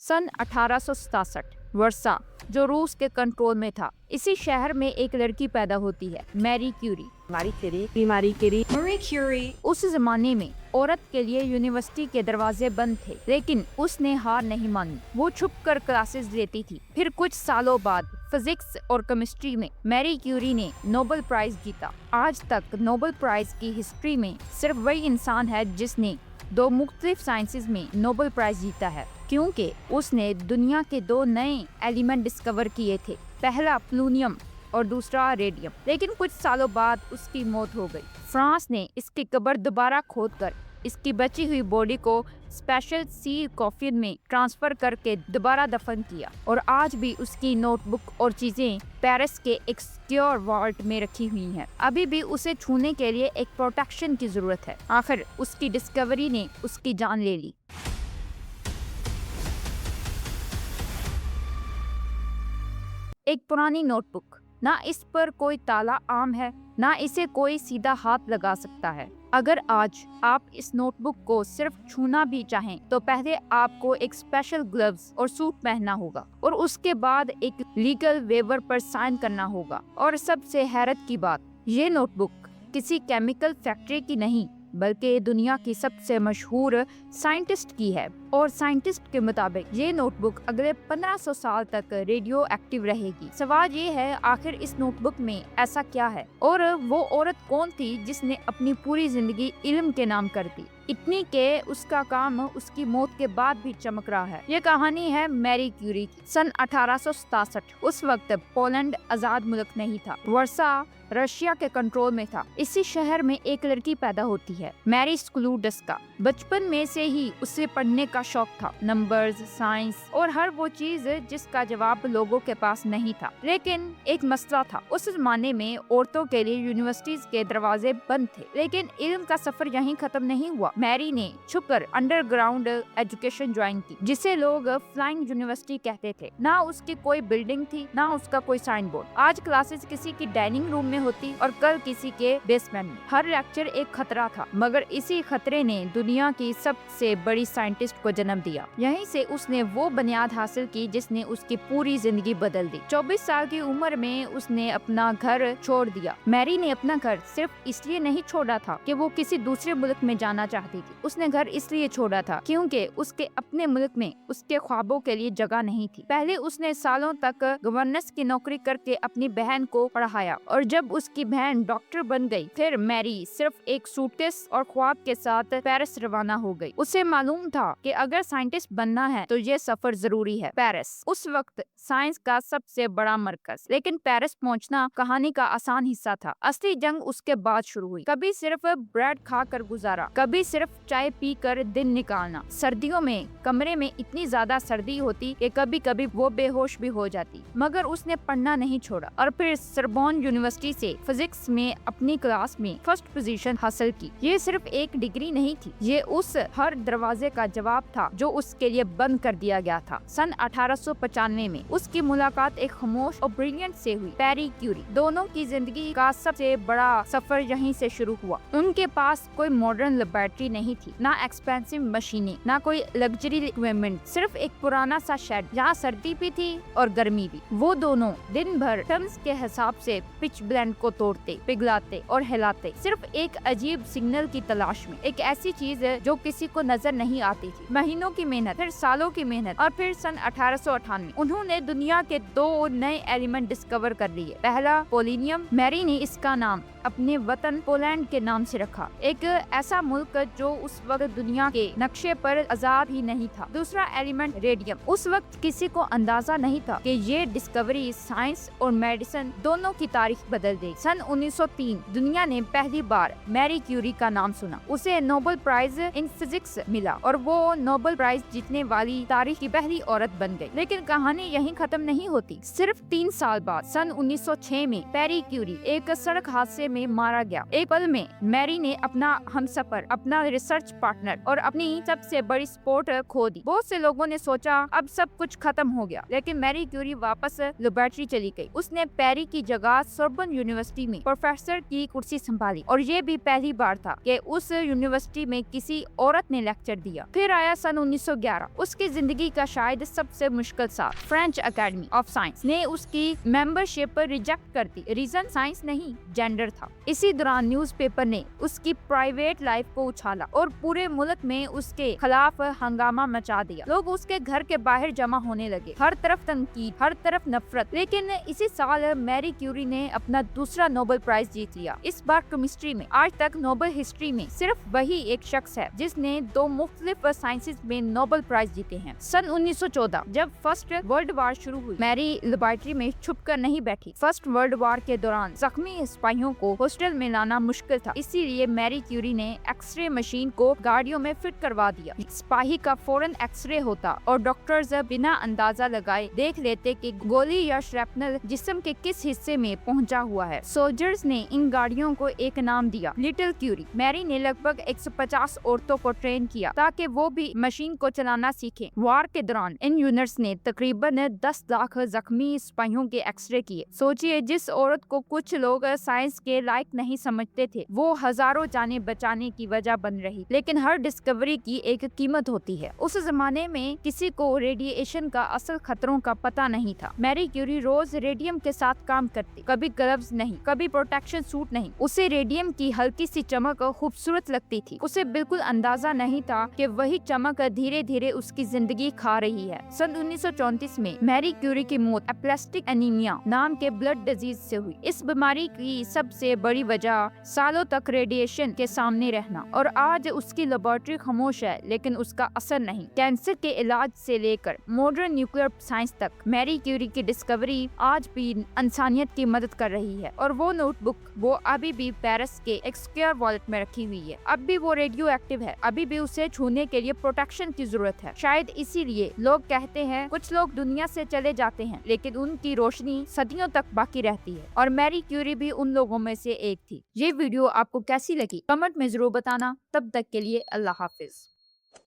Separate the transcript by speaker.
Speaker 1: सन 1867 वर्षा जो रूस के कंट्रोल में था। इसी शहर में एक लड़की पैदा होती है, मैरी क्यूरी।
Speaker 2: Marie Curie.
Speaker 1: उस जमाने में औरत के लिए यूनिवर्सिटी के दरवाजे बंद थे, लेकिन उसने हार नहीं मानी। वो छुप कर क्लासेस लेती थी। फिर कुछ सालों बाद फिजिक्स और केमिस्ट्री में मैरी क्यूरी ने नोबेल प्राइज जीता। आज तक नोबेल प्राइज की हिस्ट्री में सिर्फ वही इंसान है जिसने दो मुख्तलिफ साइंसेज में नोबेल प्राइज जीता है, क्योंकि उसने दुनिया के दो नए एलिमेंट डिस्कवर किए थे, पहला प्लूनियम और दूसरा रेडियम। लेकिन कुछ सालों बाद उसकी मौत हो गई। फ्रांस ने इसकी कब्र दोबारा खोदकर इसकी बची हुई बॉडी को स्पेशल सी कॉफिन में ट्रांसफर करके दोबारा दफन किया, और आज भी उसकी नोटबुक और चीजें पेरिस के एक सिक्योर वॉल्ट में रखी हुई हैं। अभी भी उसे छूने के लिए एक प्रोटेक्शन की जरूरत है। आखिर उसकी डिस्कवरी ने उसकी जान ले ली। एक पुरानी नोटबुक, ना इस पर कोई ताला आम है, ना इसे कोई सीधा हाथ लगा सकता है। अगर आज आप इस नोटबुक को सिर्फ छूना भी चाहें, तो पहले आपको एक स्पेशल ग्लव्स और सूट पहनना होगा, और उसके बाद एक लीगल वेवर पर साइन करना होगा। और सबसे हैरत की बात, ये नोटबुक किसी केमिकल फैक्ट्री की नहीं, बल्कि दुनिया की सबसे मशहूर साइंटिस्ट की है। और साइंटिस्ट के मुताबिक ये नोटबुक अगले 1500 साल तक रेडियो एक्टिव रहेगी। सवाल ये है, आखिर इस नोटबुक में ऐसा क्या है, और वो औरत कौन थी जिसने अपनी पूरी जिंदगी इल्म के नाम कर दी, इतनी के उसका काम उसकी मौत के बाद भी चमक रहा है। ये कहानी है मैरी क्यूरी की। सन 1867 उस वक्त पोलैंड आजाद मुल्क नहीं था, वर्सा रशिया के कंट्रोल में था। इसी शहर में एक लड़की पैदा होती है, मैरी स्क्लूडस्का। बचपन में से ही उसे पढ़ने का शौक था, नंबर्स, साइंस और हर वो चीज जिसका जवाब लोगों के पास नहीं था। लेकिन एक मसला था, उस जमाने में औरतों के लिए यूनिवर्सिटीज के दरवाजे बंद थे। लेकिन इल्म का सफर यहीं खत्म नहीं हुआ। मैरी ने छुपकर अंडरग्राउंड एजुकेशन ज्वाइन की, जिसे लोग फ्लाइंग यूनिवर्सिटी कहते थे। ना उसकी कोई बिल्डिंग थी, ना उसका कोई साइन बोर्ड। आज क्लासेस किसी की डाइनिंग रूम में होती और कल किसी के बेसमेंट में। हर लेक्चर एक खतरा था, मगर इसी खतरे ने दुनिया की सबसे बड़ी साइंटिस्ट को जन्म दिया। यहीं से उसने वो बुनियाद हासिल की जिसने उसकी पूरी जिंदगी बदल दी। 24 साल की उम्र में उसने अपना घर छोड़ दिया। मैरी ने अपना घर सिर्फ इसलिए नहीं छोड़ा था कि वो किसी दूसरे मुल्क में जाना चाहती थी। उसने घर इसलिए छोड़ा था क्योंकि उसके अपने मुल्क में उसके ख्वाबों के लिए जगह नहीं थी। पहले उसने सालों तक गवर्नेंस की नौकरी करके अपनी बहन को पढ़ाया, और जब उसकी बहन डॉक्टर बन गई, फिर मैरी सिर्फ एक सूटकेस और ख्वाब के साथ पेरिस रवाना हो गई। उसे मालूम था कि अगर साइंटिस्ट बनना है तो ये सफर जरूरी है। पेरिस उस वक्त साइंस का सबसे बड़ा मरकज, लेकिन पेरिस पहुंचना कहानी का आसान हिस्सा था। असली जंग उसके बाद शुरू हुई। कभी सिर्फ ब्रेड खाकर गुजारा, कभी सिर्फ चाय पीकर दिन निकालना। सर्दियों में कमरे में इतनी ज्यादा सर्दी होती कि कभी कभी वो बेहोश भी हो जाती, मगर उसने पढ़ना नहीं छोड़ा, और फिर सरबोन यूनिवर्सिटी से फिजिक्स में अपनी क्लास में फर्स्ट पोजीशन हासिल की। ये सिर्फ एक डिग्री नहीं थी, ये उस हर दरवाजे का जवाब था जो उसके लिए बंद कर दिया गया था। सन 1895 में उसकी मुलाकात एक खामोश और ब्रिलियंट से हुई, मैरी क्यूरी। दोनों की जिंदगी का सबसे बड़ा सफर यहीं से शुरू हुआ। उनके पास कोई मॉडर्न लैबोरेटरी नहीं थी, ना एक्सपेंसिव मशीनें, ना कोई लग्जरी इक्विपमेंट, सिर्फ एक पुराना सा शेड जहाँ सर्दी भी थी और गर्मी भी। वो दोनों दिन भर टर्म्स के हिसाब से पिच ब्लेंड को तोड़ते, पिघलाते और हिलाते, सिर्फ एक अजीब सिग्नल की तलाश में। एक ऐसी चीज जो किसी को नजर नहीं आती थी। महीनों की मेहनत, फिर सालों की मेहनत, और फिर सन 1898 उन्होंने दुनिया के दो नए एलिमेंट डिस्कवर कर लिए। पहला पोलिनियम, मैरी ने इसका नाम अपने वतन पोलैंड के नाम से रखा, एक ऐसा मुल्क जो उस वक्त दुनिया के नक्शे पर आजाद ही नहीं था। दूसरा एलिमेंट रेडियम, उस वक्त किसी को अंदाजा नहीं था कि ये डिस्कवरी साइंस और मेडिसिन दोनों की तारीख बदल देगी। सन 1903 दुनिया ने पहली बार मैरी क्यूरी का नाम सुना। उसे नोबेल प्राइज इन फिजिक्स मिला, और वो नोबेल प्राइज जीतने वाली तारीख की पहली औरत बन गई। लेकिन कहानी यहीं खत्म नहीं होती। सिर्फ 3 साल बाद सन 1906 में मैरी क्यूरी एक सड़क हादसे में मारा गया। एक पल में मैरी ने अपना हमसफर, अपना अपना रिसर्च पार्टनर और अपनी सबसे बड़ी सपोर्ट खो दी। बहुत से लोगों ने सोचा अब सब कुछ खत्म हो गया, लेकिन मैरी क्यूरी वापस लेबोरेटरी चली गई। उसने पेरी की जगह सोर्बन यूनिवर्सिटी में प्रोफेसर की कुर्सी संभाली और ये भी पहली बार था कि उस यूनिवर्सिटी में किसी औरत ने लेक्चर दिया। फिर आया सन 1911, उसकी जिंदगी का शायद सबसे मुश्किल साल। फ्रेंच एकेडमी ऑफ साइंस ने उसकी मेंबरशिप रिजेक्ट कर दी। रीजन साइंस नहीं, जेंडर था। इसी दौरान न्यूज़पेपर ने उसकी प्राइवेट लाइफ को उछाला और पूरे मुल्क में उसके खिलाफ हंगामा मचा दिया। लोग उसके घर के बाहर जमा होने लगे, हर तरफ तनकीद, हर तरफ नफरत। लेकिन इसी साल मैरी क्यूरी ने अपना दूसरा नोबेल प्राइज जीत लिया, इस बार केमिस्ट्री में। आज तक नोबेल हिस्ट्री में सिर्फ वही एक शख्स है जिसने 2 मुख्तलिफ साइंसेज में नोबेल प्राइज जीते हैं। सन 1914 जब फर्स्ट वर्ल्ड वार शुरू हुई, मैरी लेबोरेटरी में छुप कर नहीं बैठी। फर्स्ट वर्ल्ड वार के दौरान जख्मी सिपाहियों को हॉस्टल में लाना मुश्किल था, इसीलिए मैरी क्यूरी ने एक्सरे मशीन को गाड़ियों में फिट करवा दिया। सिपाही का फौरन एक्सरे होता और डॉक्टर्स बिना अंदाजा लगाए देख लेते कि गोली या श्रैपनल जिस्म के किस हिस्से में पहुंचा हुआ है। सोल्जर्स ने इन गाड़ियों को एक नाम दिया, लिटिल क्यूरी। मैरी ने लगभग 150 औरतों को ट्रेन किया ताकि वो भी मशीन को चलाना सीखें। वार के दौरान इन यूनिट्स ने तकरीबन 10 लाख जख्मी सिपाहियों के एक्सरे किए। सोचिए, जिस औरत को कुछ लोग साइंस के लायक नहीं समझते थे, वो हजारों जानें बचाने की वजह बन रही। लेकिन हर डिस्कवरी की एक कीमत होती है। उस जमाने में किसी को रेडिएशन का असल खतरों का पता नहीं था। मैरी क्यूरी रोज रेडियम के साथ काम करती, कभी ग्लव्स नहीं, कभी प्रोटेक्शन सूट नहीं। उसे रेडियम की हल्की सी चमक खूबसूरत लगती थी। उसे बिल्कुल अंदाजा नहीं था कि वही चमक धीरे धीरे उसकी जिंदगी खा रही है। सन 1934 में मैरी क्यूरी की मौत एप्लास्टिक एनीमिया नाम के ब्लड डिजीज से हुई। इस बीमारी की सबसे बड़ी वजह सालों तक रेडिएशन के सामने रहना, और आज उसकी लेबोरेटरी खामोश है, लेकिन उसका असर नहीं। कैंसर के इलाज से लेकर मॉडर्न न्यूक्लियर साइंस तक मैरी क्यूरी की डिस्कवरी आज भी इंसानियत की मदद कर रही है। और वो नोटबुक वो अभी भी पेरिस के एक स्क्वायर वॉलेट में रखी हुई है। अब भी वो रेडियो एक्टिव है, अभी भी उसे छूने के लिए प्रोटेक्शन की जरूरत है। शायद इसीलिए लोग कहते हैं कुछ लोग दुनिया से चले जाते हैं, लेकिन उनकी रोशनी सदियों तक बाकी रहती है, और मैरी क्यूरी भी उन लोगों में से एक थी। ये वीडियो आपको कैसी लगी कमेंट में जरूर बताना। तब तक के लिए अल्लाह हाफिज।